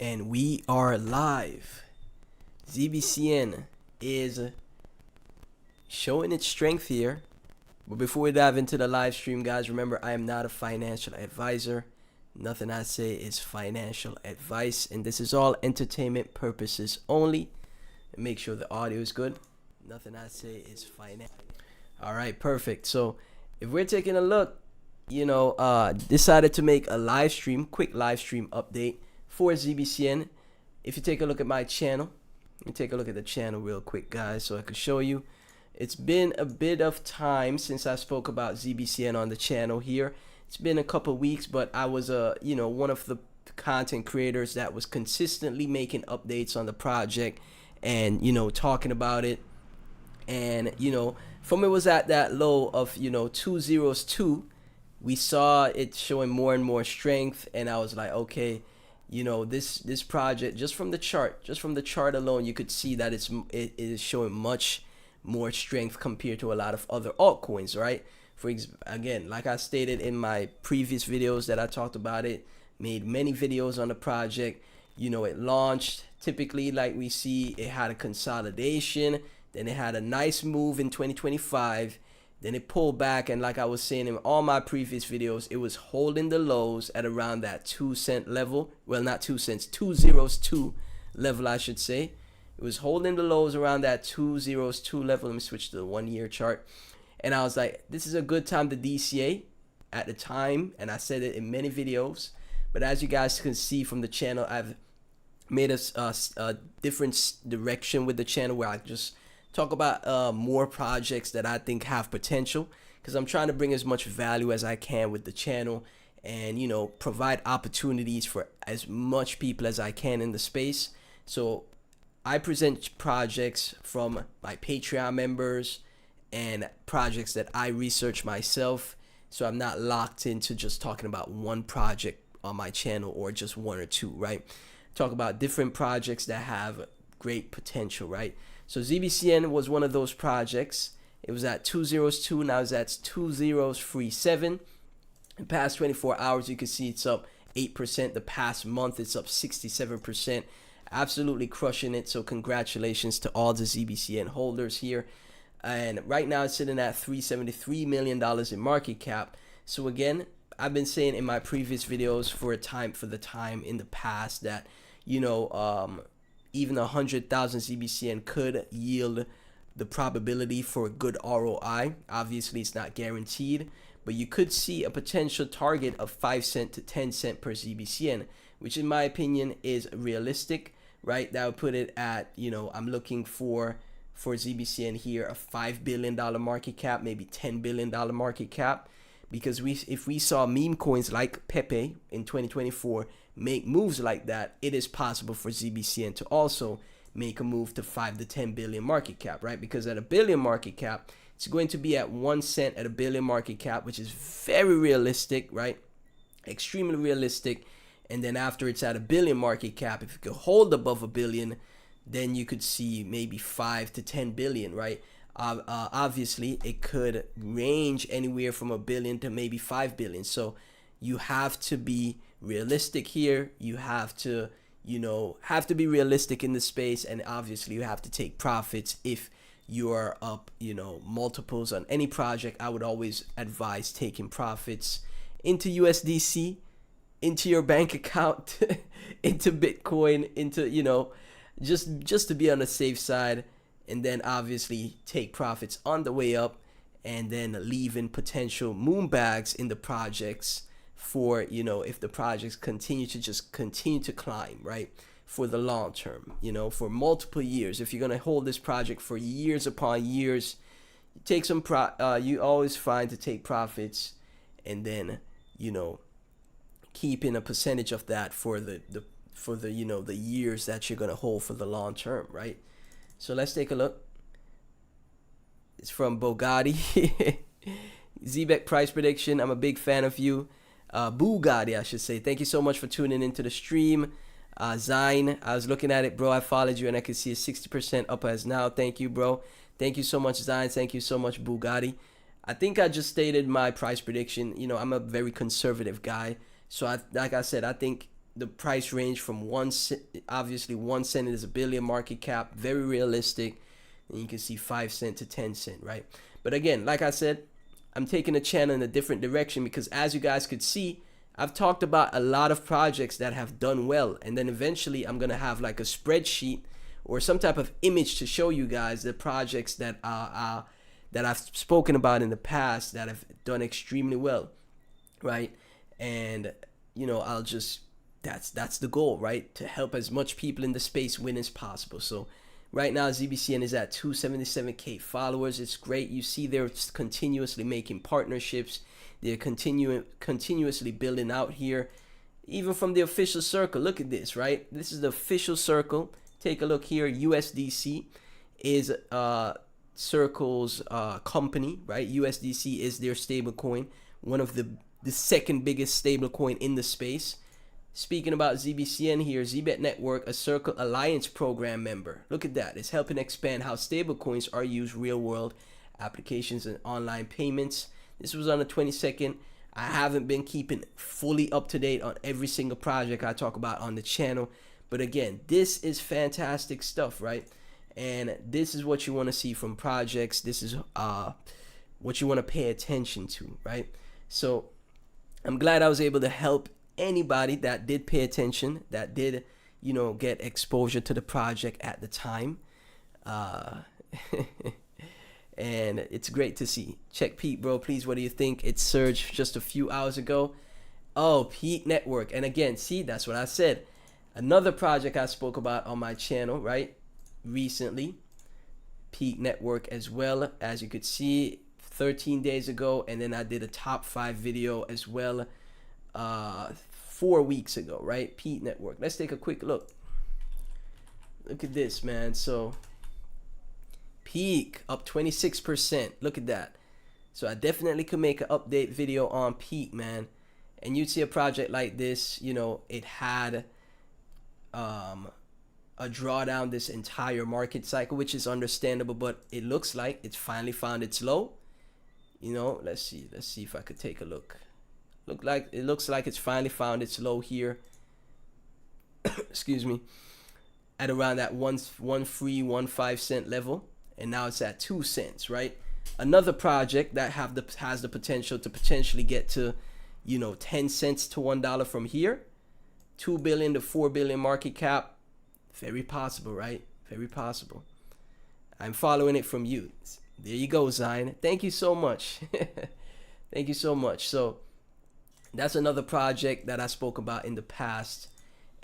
And we are live. Zbcn is showing its strength here. But before we dive into the live stream, guys, remember I am not a financial advisor. Nothing I say is financial advice, and this is all entertainment purposes only. And make sure the audio is good. Nothing I say is financial. All right, perfect. So if we're taking a look, decided to make a live stream, quick live stream update for Zbcn. If you take a look at my channel, let me take a look at the channel real quick, guys, so I can show you. It's been a bit of time since I spoke about Zbcn on the channel here. It's been a couple weeks, but I was one of the content creators that was consistently making updates on the project and talking about it. And from it was at that low of 202, we saw it showing more and more strength, and I was like, okay, this project, just from the chart alone, you could see that it is showing much more strength compared to a lot of other altcoins, right? Again, like I stated in my previous videos that I talked about it, made many videos on the project. It launched, typically like we see, it had a consolidation, then it had a nice move in 2025, then it pulled back, and like I was saying in all my previous videos, it was holding the lows at around that 2-cent level. Well, not 2 cents, 202 level, I should say. It was holding the lows around that 202 level. Let me switch to the 1 year chart. And I was like, this is a good time to DCA at the time, and I said it in many videos. But as you guys can see from the channel, I've made a different direction with the channel where I just talk about more projects that I think have potential, because I'm trying to bring as much value as I can with the channel and provide opportunities for as much people as I can in the space. So I present projects from my Patreon members and projects that I research myself, so I'm not locked into just talking about one project on my channel or just one or two, right? Talk about different projects that have great potential, right? So Zbcn was one of those projects. It was at 202, now it's at 2037. In the past 24 hours, you can see it's up 8%. The past month, it's up 67%. Absolutely crushing it. So congratulations to all the Zbcn holders here. And right now it's sitting at $373 million in market cap. So again, I've been saying in my previous videos for the time in the past that even 100,000 Zbcn could yield the probability for a good ROI. Obviously, it's not guaranteed, but you could see a potential target of 5 cent to 10 cent per Zbcn, which in my opinion is realistic, right? That would put it at, I'm looking for Zbcn here a $5 billion market cap, maybe $10 billion market cap, because if we saw meme coins like Pepe in 2024 make moves like that, it is possible for Zbcn to also make a move to 5 to 10 billion market cap, right? Because at a billion market cap, it's going to be at 1 cent at a billion market cap, which is very realistic, right? Extremely realistic. And then after it's at a billion market cap, if it could hold above a billion, then you could see maybe 5 to 10 billion, right? Obviously, it could range anywhere from a billion to maybe 5 billion. So you have to be realistic here. You have to be realistic in the space, and obviously you have to take profits if you are up multiples on any project. I would always advise taking profits into USDC, into your bank account, into Bitcoin, into just to be on the safe side, and then obviously take profits on the way up, and then leaving potential moon bags in the projects for if the projects continue to climb, right, for the long term, for multiple years. If you're going to hold this project for years upon years, take some you always find to take profits, and then keeping a percentage of that for the years that you're going to hold for the long term, right? So let's take a look. It's from Bugatti. Zebec price prediction. I'm a big fan of you. Bugatti, I should say. Thank you so much for tuning into the stream. Zine, I was looking at it, bro. I followed you and I can see a 60% up as now. Thank you, bro. Thank you so much, Zine. Thank you so much, Bugatti. I think I just stated my price prediction. I'm a very conservative guy. So like I said, I think the price range from 1 cent. Obviously 1 cent is a billion market cap, very realistic. And you can see 5 cent to 10 cent, right? But again, like I said, I'm taking the channel in a different direction because as you guys could see, I've talked about a lot of projects that have done well, and then eventually I'm gonna have like a spreadsheet or some type of image to show you guys the projects that I've spoken about in the past that have done extremely well, right? And you know, I'll just that's the goal, right? To help as much people in the space win as possible. So right now Zbcn is at 277k followers. It's great. You see they're continuously making partnerships. They're continuously building out here, even from the official circle. Look at this, right? This is the official circle. Take a look here. USDC is Circle's company, right? USDC is their stable coin, one of the second biggest stable coin in the space. Speaking about Zbcn here, Zebec Network, a Circle Alliance program member. Look at that. It's helping expand how stable coins are used real world applications and online payments. This was on the 22nd. I haven't been keeping fully up to date on every single project I talk about on the channel. But again, this is fantastic stuff, right? And this is what you want to see from projects. This is what you want to pay attention to, right? So I'm glad I was able to help anybody that did pay attention, that did, you know, get exposure to the project at the time. And it's great to see. Check Pete, bro, please. What do you think? It surged just a few hours ago. Oh, Pete Network. And again, see, that's what I said. Another project I spoke about on my channel, right, recently. Pete Network as well, as you could see, 13 days ago. And then I did a top 5 video as well 4 weeks ago, right? Pete Network. Let's take a quick look. Look at this, man. So Peak up 26%. Look at that. So I definitely could make an update video on Peak, man. And you'd see a project like this, you know, it had a drawdown this entire market cycle, which is understandable, but it looks like it's finally found its low. You know, let's see if I could take a look. It looks like it's finally found its low here. Excuse me. At around that 1.15 cent level. And now it's at 2 cents, right? Another project that has the potential to potentially get to, you know, 10 cents to $1 from here. 2 billion to 4 billion market cap. Very possible, right? Very possible. I'm following it from you. There you go, Zion. Thank you so much. Thank you so much. So that's another project that I spoke about in the past.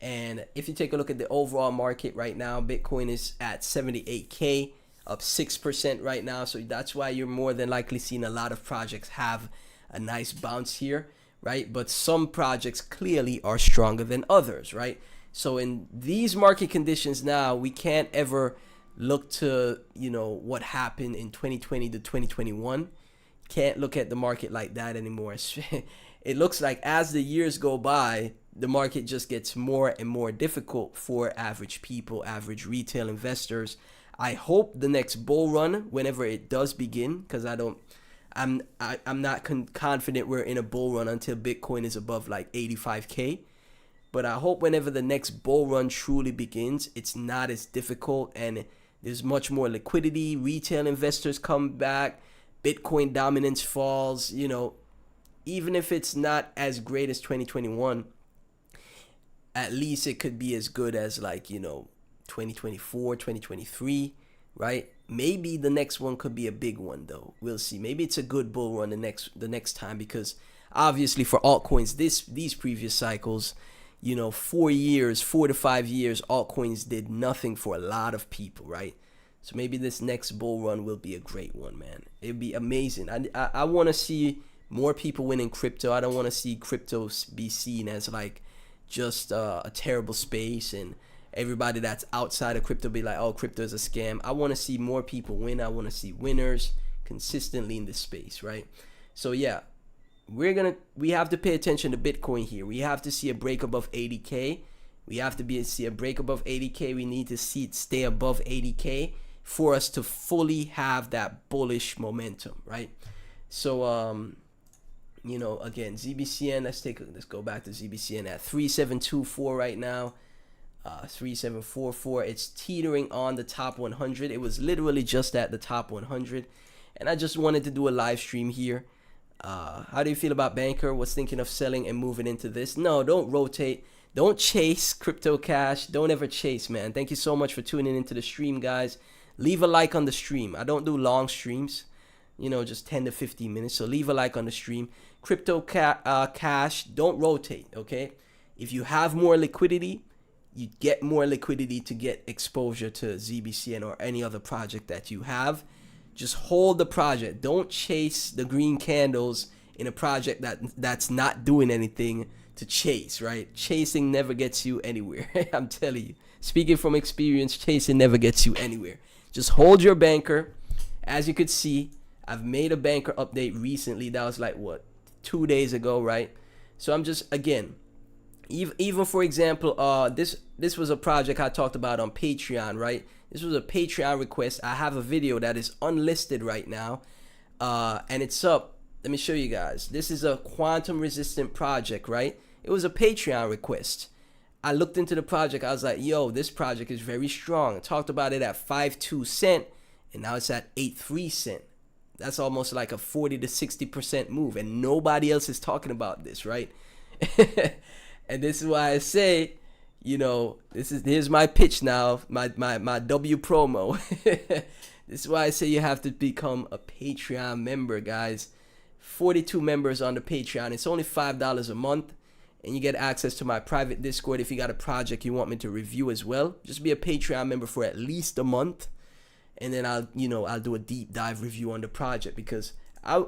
And if you take a look at the overall market right now, Bitcoin is at 78K, up 6% right now. So that's why you're more than likely seeing a lot of projects have a nice bounce here, right? But some projects clearly are stronger than others, right? So in these market conditions now, we can't ever look to, you know, what happened in 2020 to 2021. Can't look at the market like that anymore. It looks like as the years go by, the market just gets more and more difficult for average people, average retail investors. I hope the next bull run, whenever it does begin, because I'm not confident we're in a bull run until Bitcoin is above like 85K. But I hope whenever the next bull run truly begins, it's not as difficult and there's much more liquidity. Retail investors come back, Bitcoin dominance falls, you know, even if it's not as great as 2021, at least it could be as good as like, you know, 2024, 2023, right? Maybe the next one could be a big one though. We'll see. Maybe it's a good bull run the next time, because obviously for altcoins, these previous cycles, you know, 4 to 5 years, altcoins did nothing for a lot of people, right? So maybe this next bull run will be a great one, man. It'd be amazing. I want to see more people winning crypto. I don't want to see crypto be seen as like just a terrible space and everybody that's outside of crypto be like, oh, crypto is a scam. I want to see more people win. I want to see winners consistently in this space, right? So yeah, we have to pay attention to Bitcoin here. We have to see a break above 80K. We have to see a break above 80K. We need to see it stay above 80K for us to fully have that bullish momentum, right? So Again, Zbcn. Let's go back to Zbcn at 3724 right now. 3744. It's teetering on the top 100. It was literally just at the top 100, and I just wanted to do a live stream here. How do you feel about Banker? Was thinking of selling and moving into this? No, don't rotate. Don't chase crypto cash. Don't ever chase, man. Thank you so much for tuning into the stream, guys. Leave a like on the stream. I don't do long streams, just 10 to 15 minutes. So leave a like on the stream. Crypto cash, don't rotate, okay? If you have more liquidity, you get more liquidity to get exposure to Zbcn or any other project that you have. Just hold the project. Don't chase the green candles in a project that's not doing anything to chase, right? Chasing never gets you anywhere. I'm telling you. Speaking from experience, chasing never gets you anywhere. Just hold your Banker. As you could see, I've made a Banker update recently. That was like, 2 days ago, right? So I'm just, again, even for example, this was a project I talked about on Patreon, right? This was a Patreon request. I have a video that is unlisted right now, and it's up. Let me show you guys. This is a quantum resistant project, right? It was a Patreon request. I looked into the project. I was like, yo, this project is very strong. I talked about it at 52 cent, and now it's at 83 cent. That's almost like a 40 to 60% move, and nobody else is talking about this, right? And this is why I say, here's my pitch now, my W promo. This is why I say you have to become a Patreon member, guys. 42 members on the Patreon. It's only $5 a month, and you get access to my private Discord if you got a project you want me to review as well. Just be a Patreon member for at least a month, and then I'll do a deep dive review on the project, because I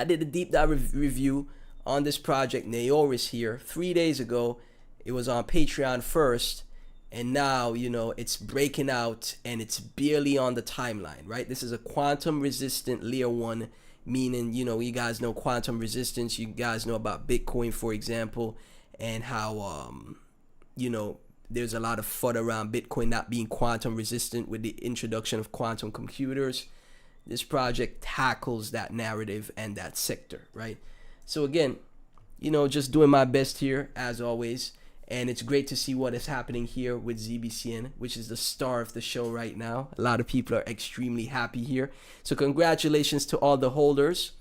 did a deep dive review on this project Naoris here 3 days ago. It was on Patreon first, and now it's breaking out and it's barely on the timeline, right? This is a quantum resistant layer 1, meaning you guys know quantum resistance. You guys know about Bitcoin, for example, and how there's a lot of FUD around Bitcoin not being quantum resistant with the introduction of quantum computers. This project tackles that narrative and that sector, right? So again, just doing my best here as always, and it's great to see what is happening here with Zbcn, which is the star of the show right now. A lot of people are extremely happy here. So congratulations to all the holders.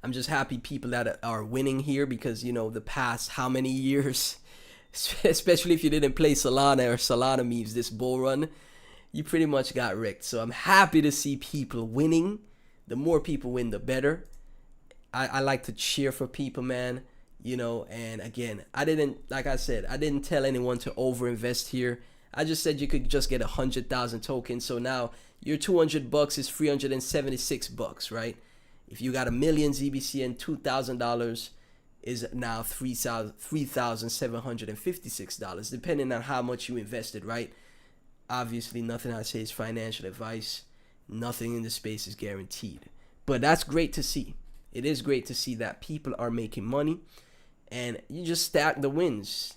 I'm just happy people that are winning here, because the past how many years, especially if you didn't play Solana or Solana memes this bull run, you pretty much got wrecked. So I'm happy to see people winning. The more people win, the better. I like to cheer for people, man. And again, I didn't tell anyone to overinvest here. I just said you could just get 100,000 tokens. So now your $200 is $376, right? If you got a million Zbcn, $2,000 is now $3,756, depending on how much you invested, right? Obviously, nothing I say is financial advice. Nothing in the space is guaranteed. But that's great to see. It is great to see that people are making money, and you just stack the wins,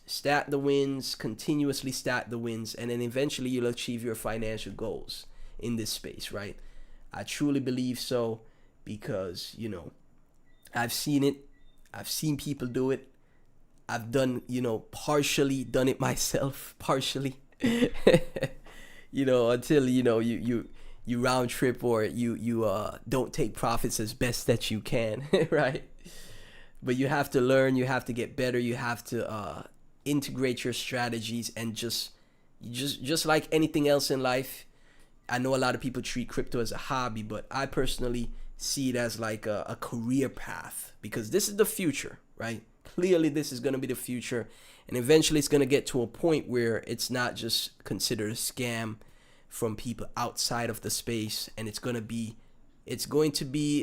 continuously stack the wins, and then eventually you'll achieve your financial goals in this space, right? I truly believe so, because I've seen it. I've seen people do it. I've done, partially done it myself, partially. Until you round trip, or you don't take profits as best that you can, right? But you have to learn, you have to get better, you have to integrate your strategies, and just like anything else in life. I know a lot of people treat crypto as a hobby, but I personally see it as like a career path, because this is the future, right? Clearly this is going to be the future, and eventually it's going to get to a point where it's not just considered a scam from people outside of the space, and it's going to be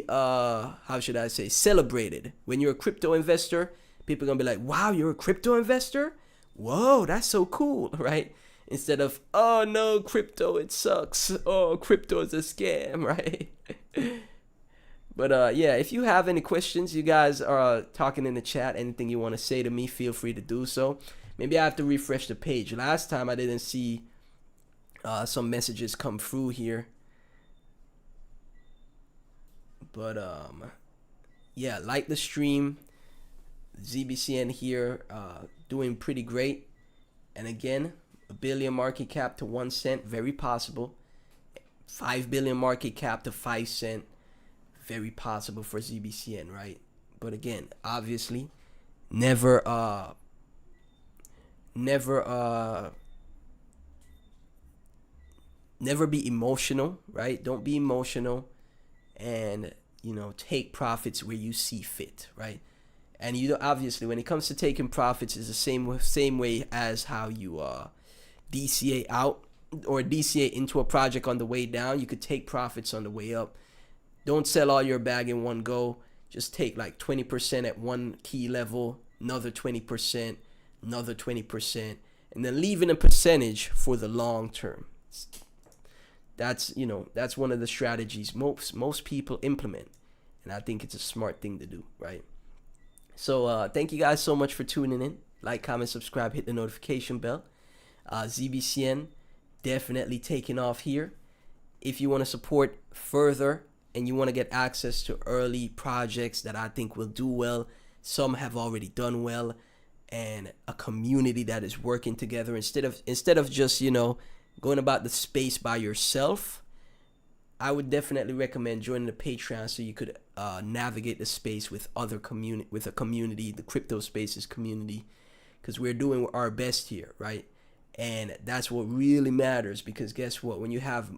how should I say, celebrated. When you're a crypto investor, people are going to be like, wow, you're a crypto investor? Whoa, that's so cool, right? Instead of, oh no, crypto, it sucks. Oh, crypto is a scam, right? But yeah, if you have any questions, you guys are talking in the chat, anything you want to say to me, feel free to do so. Maybe I have to refresh the page. Last time I didn't see some messages come through here. But yeah, like the stream. Zbcn here, doing pretty great. And again, a billion market cap to 1 cent, very possible. 5 billion market cap to 5 cent, very possible for Zbcn, right? But again, obviously, never be emotional, right? Don't be emotional, and take profits where you see fit, right? And obviously, when it comes to taking profits, is the same way as how you DCA out or DCA into a project on the way down. You could take profits on the way up. Don't sell all your bag in one go. Just take like 20% at one key level, another 20%, another 20%, and then leaving a percentage for the long term. That's one of the strategies most people implement, and I think it's a smart thing to do, right? So thank you guys so much for tuning in. Like, comment, subscribe, hit the notification bell. Zbcn definitely taking off here. If you want to support further and you want to get access to early projects that I think will do well, some have already done well, and a community that is working together instead of just going about the space by yourself, I would definitely recommend joining the Patreon so you could navigate the space with a community, the crypto spaces community, because we're doing our best here, right? And that's what really matters, because guess what? When you have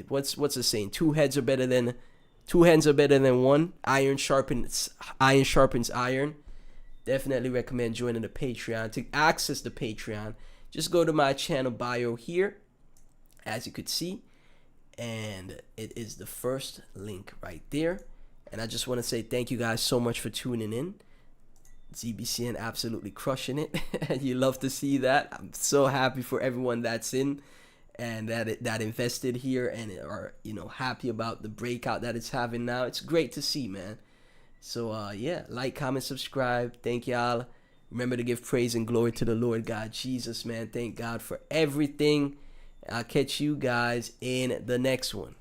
what's the saying? Two heads are better than one. Iron sharpens iron. Definitely recommend joining the Patreon. To access the Patreon, just go to my channel bio here, as you could see, and it is the first link right there. And I just want to say thank you guys so much for tuning in. Zbcn absolutely crushing it. You love to see that. I'm so happy for everyone that's in and that invested here and are happy about the breakout that it's having now. It's great to see, man. So yeah, like, comment, subscribe. Thank y'all. Remember to give praise and glory to the Lord God Jesus, man. Thank God for everything. I'll catch you guys in the next one.